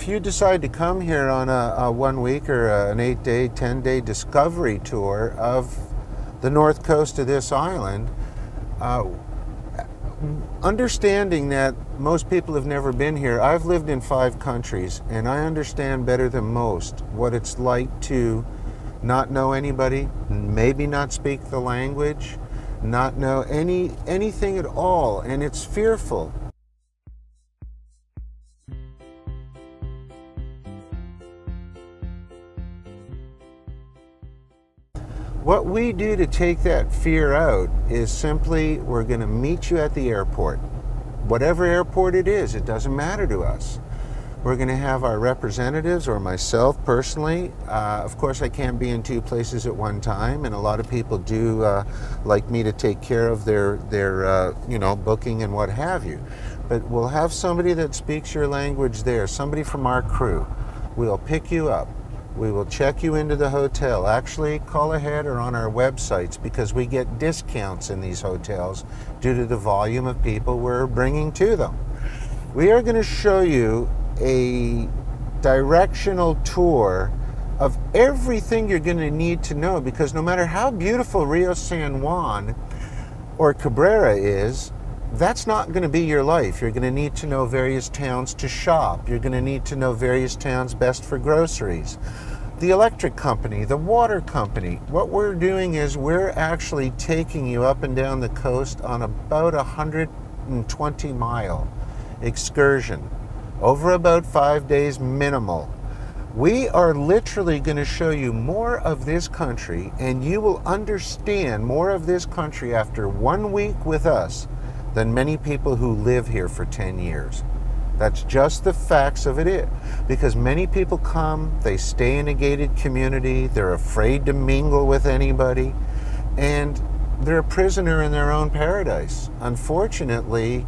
if you decide to come here on a 1 week or an 8-day, 10-day discovery tour of the north coast of this island, understanding that most people have never been here, I've lived in 5 countries, and I understand better than most what it's like to not know anybody, maybe not speak the language, not know anything at all, and it's fearful. What we do to take that fear out is simply, we're going to meet you at the airport. Whatever airport it is, it doesn't matter to us. We're going to have our representatives, or myself personally. Of course, I can't be in 2 places at one time, and a lot of people do like me to take care of their booking and what have you. But we'll have somebody that speaks your language there, somebody from our crew. We'll pick you up. We will check you into the hotel. Actually, call ahead or on our websites, because we get discounts in these hotels due to the volume of people we're bringing to them. We are going to show you a directional tour of everything you're going to need to know, because no matter how beautiful Rio San Juan or Cabrera is, that's not going to be your life. You're going to need to know various towns to shop. You're going to need to know various towns best for groceries. The electric company, the water company. What we're doing is we're actually taking you up and down the coast on about 120-mile excursion over about 5 days minimal. We are literally going to show you more of this country, and you will understand more of this country after 1 week with us than many people who live here for 10 years. That's just the facts of it. Because many people come, they stay in a gated community, they're afraid to mingle with anybody, and they're a prisoner in their own paradise. Unfortunately,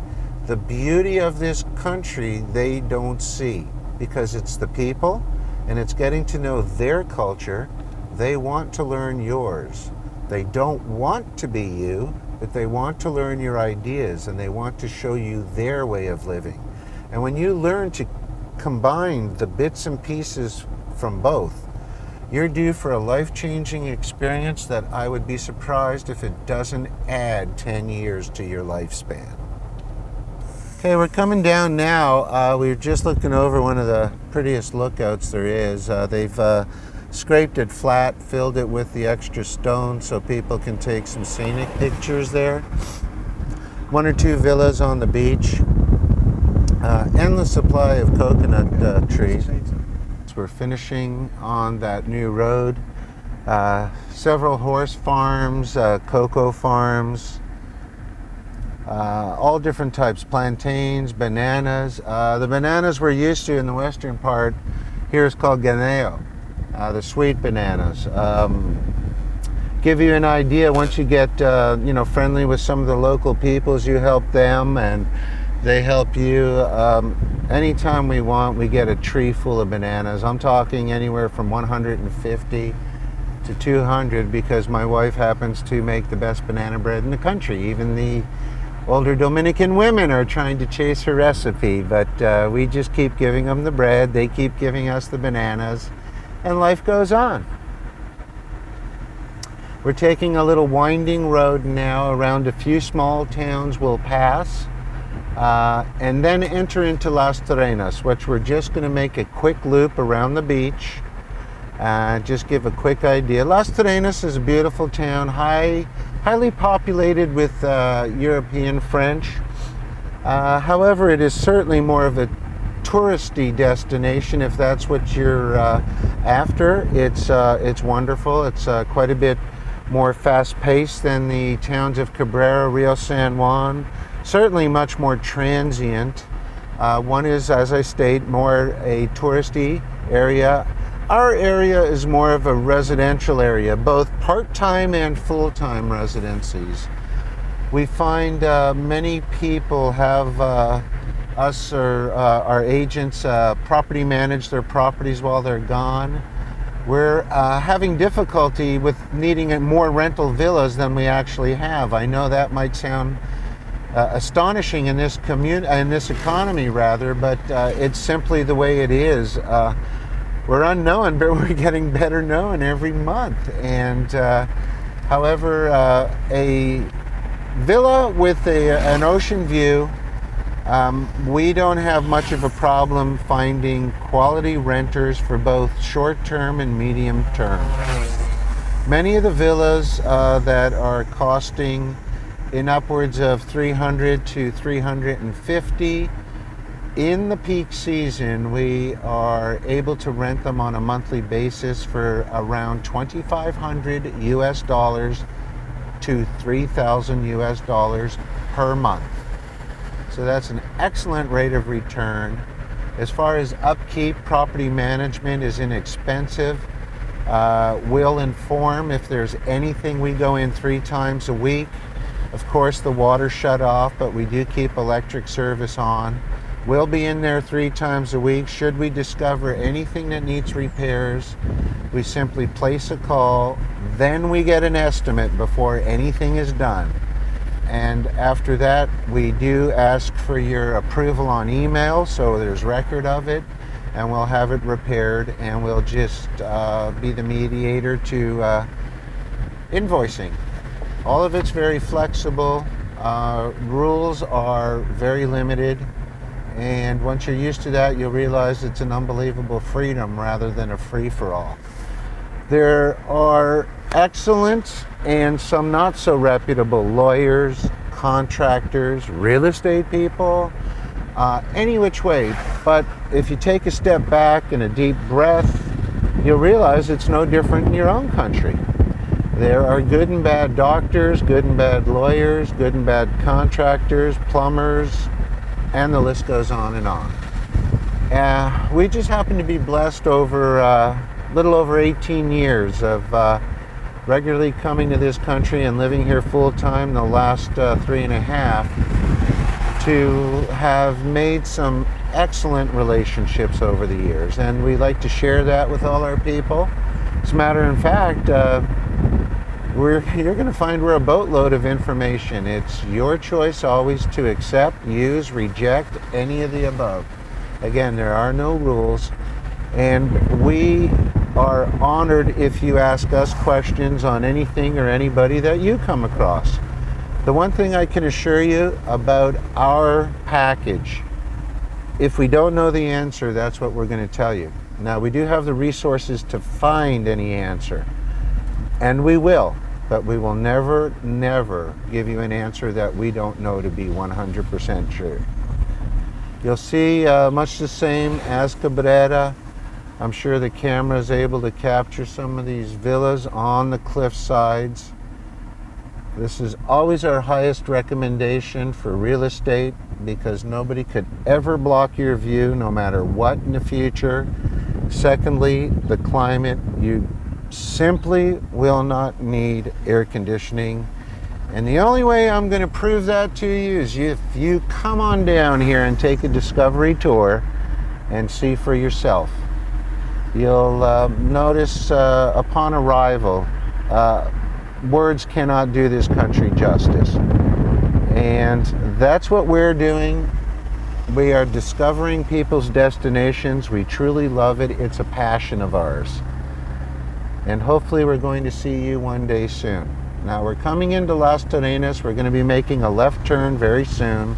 the beauty of this country they don't see, because it's the people, and it's getting to know their culture. They want to learn yours. They don't want to be you, but they want to learn your ideas, and they want to show you their way of living. And when you learn to combine the bits and pieces from both, you're due for a life-changing experience that I would be surprised if it doesn't add 10 years to your lifespan. Okay, we're coming down now. We're just looking over one of the prettiest lookouts there is. They've scraped it flat, filled it with the extra stone so people can take some scenic pictures there. 1 or 2 villas on the beach. Endless supply of coconut trees. So we're finishing on that new road. Several horse farms, cocoa farms, all different types, plantains, bananas. The bananas we're used to in the western part here is called ganeo. The sweet bananas. Give you an idea, once you get friendly with some of the local peoples, you help them and they help you. Anytime we want, we get a tree full of bananas. I'm talking anywhere from 150 to 200, because my wife happens to make the best banana bread in the country. Even the older Dominican women are trying to chase her recipe, but we just keep giving them the bread, they keep giving us the bananas, and life goes on. We're taking a little winding road now around a few small towns we'll pass, and then enter into Las Terrenas, which we're just going to make a quick loop around the beach. Just give a quick idea. Las Terrenas is a beautiful town, highly populated with European French. However, it is certainly more of a touristy destination if that's what you're after. It's wonderful. It's quite a bit more fast-paced than the towns of Cabrera, Rio San Juan. Certainly much more transient. One is, as I state, more a touristy area. Our area is more of a residential area, both part-time and full-time residencies. We find many people have us or our agents property manage their properties while they're gone. We're having difficulty with needing more rental villas than we actually have. I know that might sound astonishing in this economy rather, but it's simply the way it is. We're unknown, but we're getting better known every month. And however, a villa with an ocean view, we don't have much of a problem finding quality renters for both short-term and medium-term. Many of the villas that are costing in upwards of $300 to $350 in the peak season, we are able to rent them on a monthly basis for around $2,500 US dollars to $3,000 US dollars per month. So that's an excellent rate of return. As far as upkeep, property management is inexpensive. We'll inform if there's anything. We go in 3 times a week. Of course, the water's shut off, but we do keep electric service on. We'll be in there 3 times a week. Should we discover anything that needs repairs, we simply place a call, then we get an estimate before anything is done. And after that, we do ask for your approval on email, so there's record of it, and we'll have it repaired, and we'll just be the mediator to invoicing. All of it's very flexible. Rules are very limited. And once you're used to that, you'll realize it's an unbelievable freedom rather than a free-for-all. There are excellent and some not so reputable lawyers, contractors, real estate people, any which way. But if you take a step back and a deep breath, you'll realize it's no different in your own country. There are good and bad doctors, good and bad lawyers, good and bad contractors, plumbers, and the list goes on and on. We just happen to be blessed over a little over 18 years of regularly coming to this country and living here full time the last 3.5 to have made some excellent relationships over the years, and we like to share that with all our people. As a matter of fact, you're going to find we're a boatload of information. It's your choice always to accept, use, reject any of the above. Again, there are no rules, and we are honored if you ask us questions on anything or anybody that you come across. The one thing I can assure you about our package, if we don't know the answer, that's what we're going to tell you. Now, we do have the resources to find any answer, and we will. But we will never, never give you an answer that we don't know to be 100% true. You'll see much the same as Cabrera. I'm sure the camera is able to capture some of these villas on the cliff sides. This is always our highest recommendation for real estate because nobody could ever block your view no matter what in the future. Secondly, the climate. You simply will not need air conditioning, and the only way I'm going to prove that to you is if you come on down here and take a discovery tour and see for yourself. You'll notice upon arrival, words cannot do this country justice, and that's what we're doing. We are discovering people's destinations. We truly love it. It's a passion of ours. And hopefully we're going to see you one day soon. Now we're coming into Las Terrenas. We're going to be making a left turn very soon.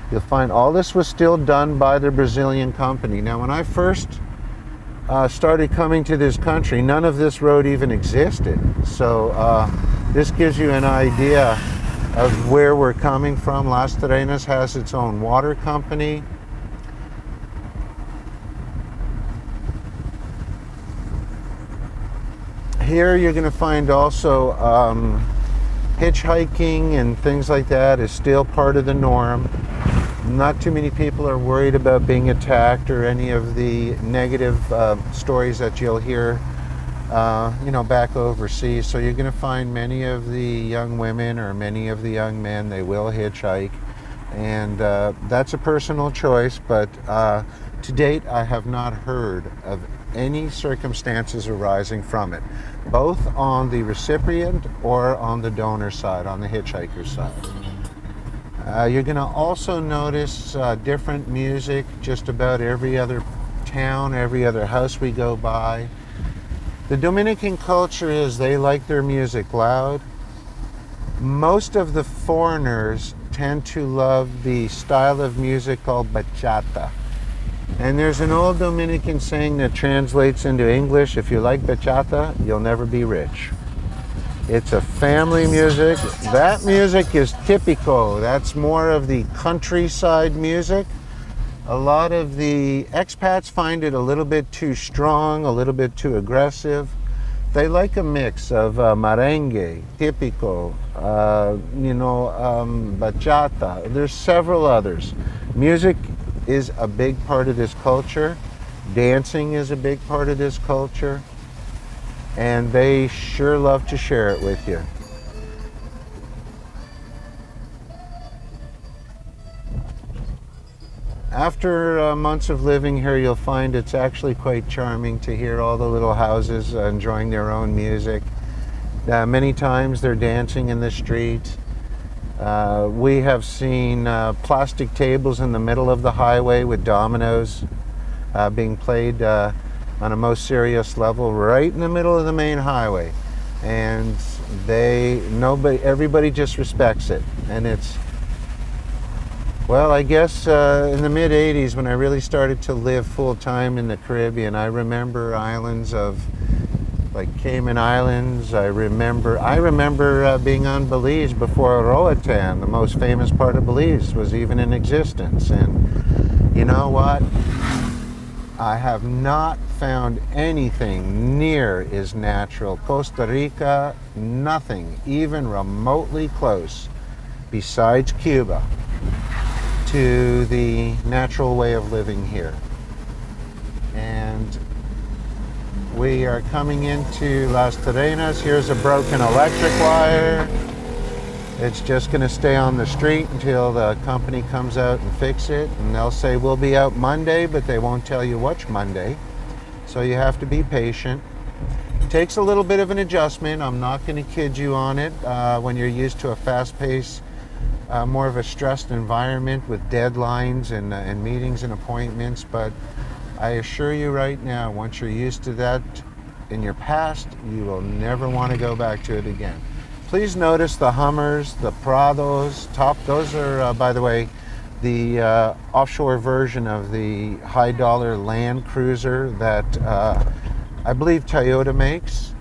You'll find all this was still done by the Brazilian company. Now when I first started coming to this country, none of this road even existed. So this gives you an idea of where we're coming from. Las Terrenas has its own water company. Here you're going to find also hitchhiking and things like that is still part of the norm. Not too many people are worried about being attacked or any of the negative stories that you'll hear back overseas. So you're going to find many of the young women or many of the young men, they will hitchhike. And that's a personal choice, but to date I have not heard of any circumstances arising from it, both on the recipient or on the donor side, on the hitchhiker side. You're going to also notice different music just about every other town, every other house we go by. The Dominican culture is they like their music loud. Most of the foreigners tend to love the style of music called bachata. And there's an old Dominican saying that translates into English, if you like bachata, you'll never be rich. It's a family music. That music is típico. That's more of the countryside music. A lot of the expats find it a little bit too strong, a little bit too aggressive. They like a mix of merengue, típico, bachata. There's several others. Music is a big part of this culture. Dancing is a big part of this culture. And they sure love to share it with you. After months of living here, you'll find it's actually quite charming to hear all the little houses enjoying their own music. Many times they're dancing in the street. We have seen plastic tables in the middle of the highway with dominoes being played on a most serious level right in the middle of the main highway. And everybody just respects it. And it's, well, I guess in the mid 80s when I really started to live full time in the Caribbean, I remember islands of like Cayman Islands. I remember being on Belize before Roatan, the most famous part of Belize, was even in existence. And you know what? I have not found anything near as natural. Costa Rica, nothing even remotely close, besides Cuba, to the natural way of living here. And we are coming into Las Terrenas. Here's a broken electric wire. It's just going to stay on the street until the company comes out and fix it. And they'll say, we'll be out Monday, but they won't tell you which Monday. So you have to be patient. It takes a little bit of an adjustment. I'm not going to kid you on it. When you're used to a fast-paced, more of a stressed environment with deadlines and meetings and appointments. But I assure you right now, once you're used to that in your past, you will never want to go back to it again. Please notice the Hummers, the Prados, those are, by the way, the offshore version of the high-dollar Land Cruiser that I believe Toyota makes.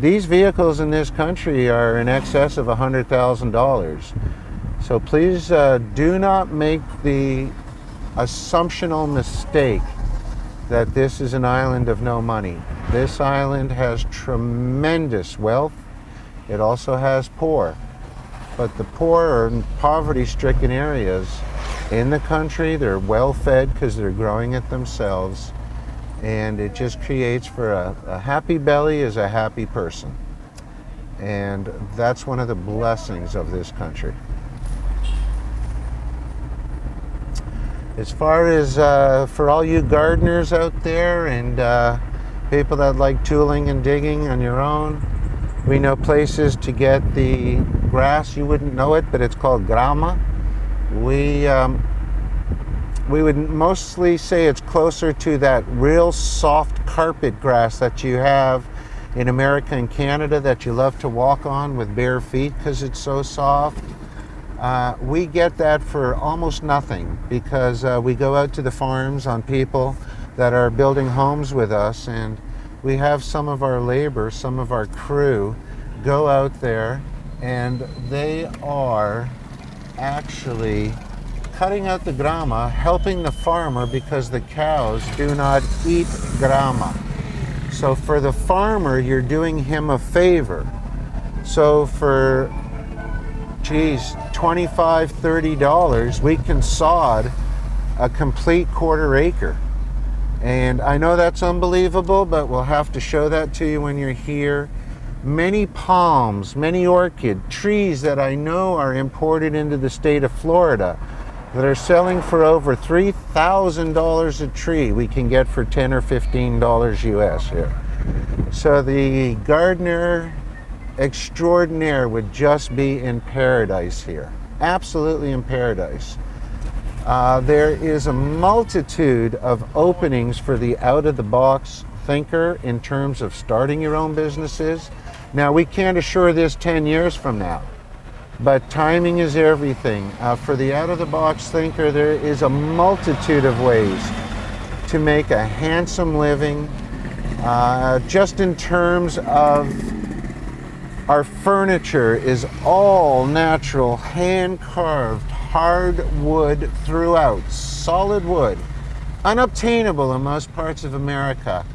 These vehicles in this country are in excess of $100,000. So please do not make the assumptional mistake that this is an island of no money. This island has tremendous wealth. It also has poor, but the poor are in poverty-stricken areas in the country. They're well-fed because they're growing it themselves, and it just creates for a happy belly is a happy person, and that's one of the blessings of this country. As far as for all you gardeners out there and people that like tooling and digging on your own, we know places to get the grass. You wouldn't know it, but it's called grama. We would mostly say it's closer to that real soft carpet grass that you have in America and Canada that you love to walk on with bare feet because it's so soft. We get that for almost nothing because we go out to the farms on people that are building homes with us, and we have some of our labor, some of our crew go out there, and they are actually cutting out the grama, helping the farmer because the cows do not eat grama. So for the farmer, you're doing him a favor. So for, $25, $30, we can sod a complete quarter acre. And I know that's unbelievable, but we'll have to show that to you when you're here. Many palms, many orchid trees that I know are imported into the state of Florida that are selling for over $3,000 a tree, we can get for $10 or $15 US here. So the gardener extraordinaire would just be in paradise here. absolutely in paradise. There is a multitude of openings for the out-of-the-box thinker in terms of starting your own businesses. Now, we can't assure this 10 years from now, but timing is everything. For the out-of-the-box thinker, there is a multitude of ways to make a handsome living. Just in terms of our furniture is all natural, hand-carved, hardwood throughout, solid wood, unobtainable in most parts of America.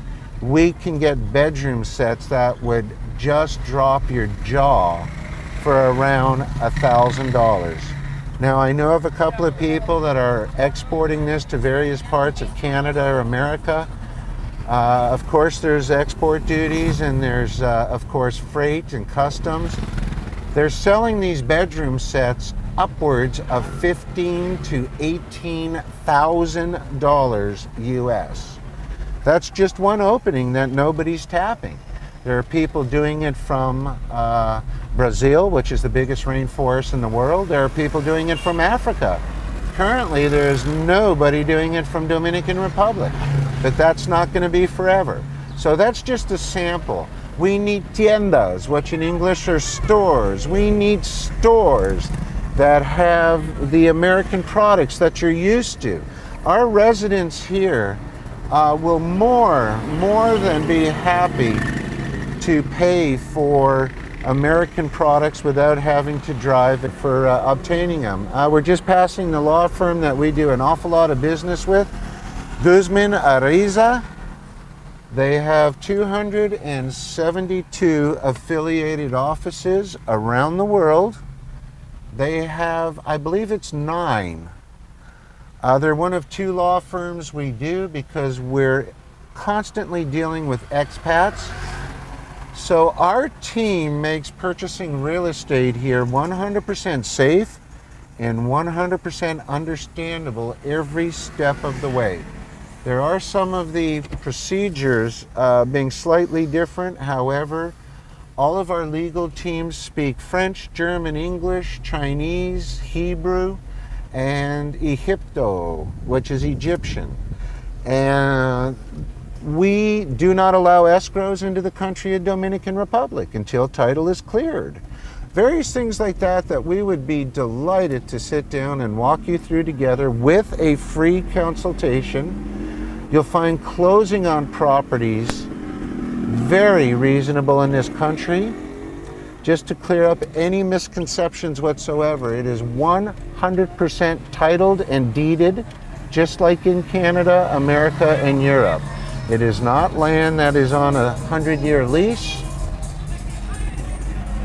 We can get bedroom sets that would just drop your jaw for around $1,000. Now, I know of a couple of people that are exporting this to various parts of Canada or America. Of course, there's export duties, and there's, of course, freight and customs. They're selling these bedroom sets upwards of $15,000 to $18,000 US. That's just one opening that nobody's tapping. There are people doing it from Brazil, which is the biggest rainforest in the world. There are people doing it from Africa. Currently, there's nobody doing it from Dominican Republic, but that's not going to be forever. So that's just a sample. We need tiendas, which in English are stores. We need stores that have the American products that you're used to. Our residents here will more than be happy to pay for American products without having to drive for obtaining them. We're just passing the law firm that we do an awful lot of business with, Guzman Ariza. They have 272 affiliated offices around the world. They have, I believe it's 9. They're one of 2 law firms we do because we're constantly dealing with expats. So our team makes purchasing real estate here 100% safe and 100% understandable every step of the way. There are some of the procedures being slightly different. However, all of our legal teams speak French, German, English, Chinese, Hebrew, and Egypto, which is Egyptian. And we do not allow escrows into the country of Dominican Republic until title is cleared. Various things like that we would be delighted to sit down and walk you through together with a free consultation. You'll find closing on properties very reasonable in this country. Just to clear up any misconceptions whatsoever, it is 100% titled and deeded, just like in Canada, America, and Europe. It is not land that is on a 100-year lease,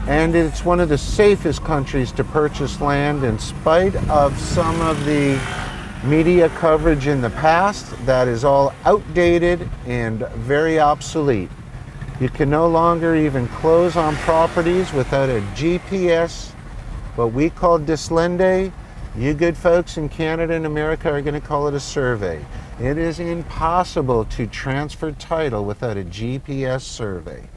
and it's one of the safest countries to purchase land in spite of some of the media coverage in the past that is all outdated and very obsolete. You can no longer even close on properties without a GPS, what we call Dislende. You good folks in Canada and America are going to call it a survey. It is impossible to transfer title without a GPS survey.